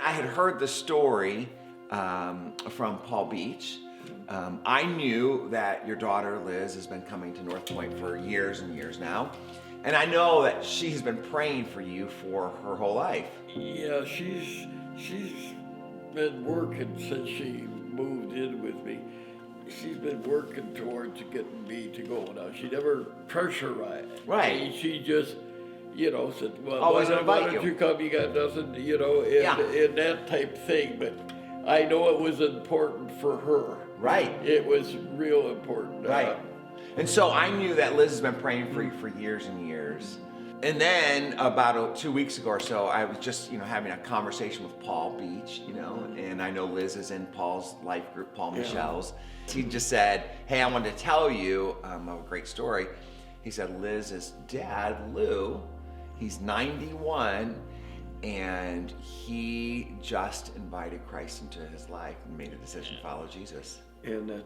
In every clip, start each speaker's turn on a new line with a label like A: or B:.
A: I had heard the story from Paul Beach. I knew that your daughter Liz has been coming to Northpoint for years and years now. And I know that she's been praying for you for her whole life.
B: Yeah, she's been working since she moved in with me. She's been working towards getting me to go now. She never pressurized.
A: Right.
B: She just, said, well,
A: Always
B: why
A: invite
B: don't
A: you.
B: you come? You got nothing,
A: Yeah.
B: and that type thing. But I know it was important for her.
A: Right.
B: It was real important.
A: Right. And so I knew that Liz has been praying for you for years and years. And then about 2 weeks ago or so, I was just, having a conversation with Paul Beach, and I know Liz is in Paul's life group, Paul Michelle's. He just said, hey, I wanted to tell you a great story. He said, Liz's dad, Lou, he's 91, and he just invited Christ into his life and made a decision to follow Jesus.
B: And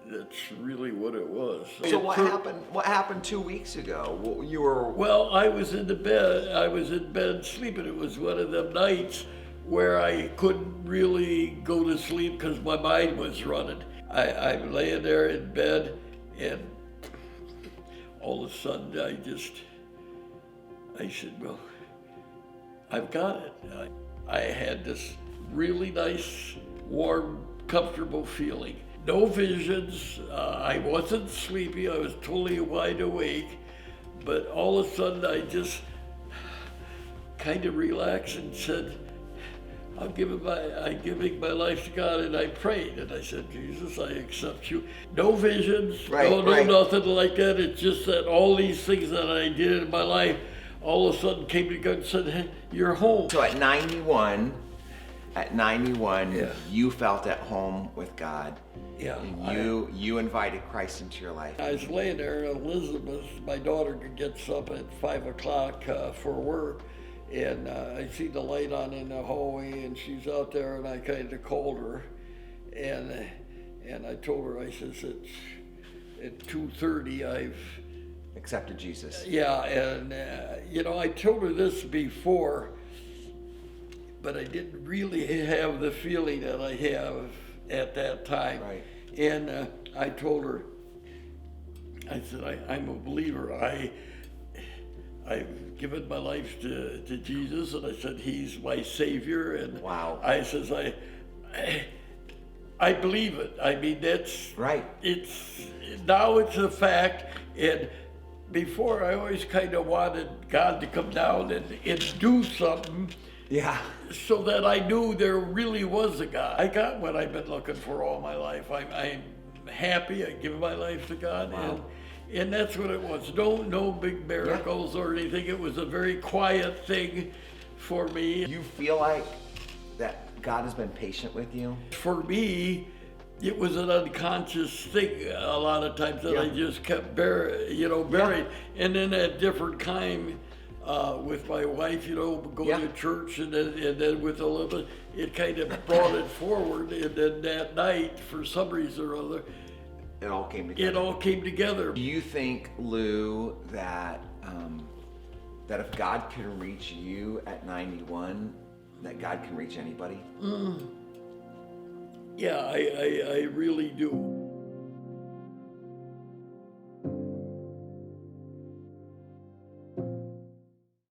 B: that's really what it was.
A: So what happened? What happened 2 weeks ago? You were
B: Well, I was in bed. I was in bed sleeping. It was one of them nights where I couldn't really go to sleep because my mind was running. I'm laying there in bed, and all of a sudden I said, well, I've got it. I had this really nice, warm, comfortable feeling. No visions, I wasn't sleepy, I was totally wide awake, but all of a sudden I just kind of relaxed and said, I'm giving my life to God, and I prayed, and I said, Jesus, I accept you. No visions, no nothing like that. It's just that all these things that I did in my life all of a sudden came together and said, hey, you're home.
A: So at 91,
B: Yeah.
A: you felt at home with God.
B: Yeah.
A: And you invited Christ into your life.
B: I was laying there, and Elizabeth, my daughter, gets up at 5 o'clock for work, and I see the light on in the hallway, and she's out there, and I kind of called her, and I told her, I says, at 2:30 I've
A: Accepted Jesus.
B: Yeah, and I told her this before, but I didn't really have the feeling that I have at that time.
A: Right.
B: And I told her, I said, I'm a believer. I've given my life to Jesus, and I said, he's my savior. And
A: Wow.
B: I says, I believe it. I mean, that's
A: Right.
B: Now it's a fact. And before, I always kind of wanted God to come down and do something.
A: Yeah.
B: So that I knew there really was a God. I got what I've been looking for all my life. I'm happy. I give my life to God.
A: Wow.
B: And that's what it was. No big miracles or anything. It was a very quiet thing for me.
A: You feel like that God has been patient with you?
B: For me, it was an unconscious thing a lot of times that I just kept buried. And then at different time, with my wife, going to church, and then with Olivia, it kind of brought it forward. And then that night, for some reason or other,
A: It all came together.
B: it all came together.
A: Do you think, Lou, that if God can reach you at 91, that God can reach anybody?
B: Yeah, I really do.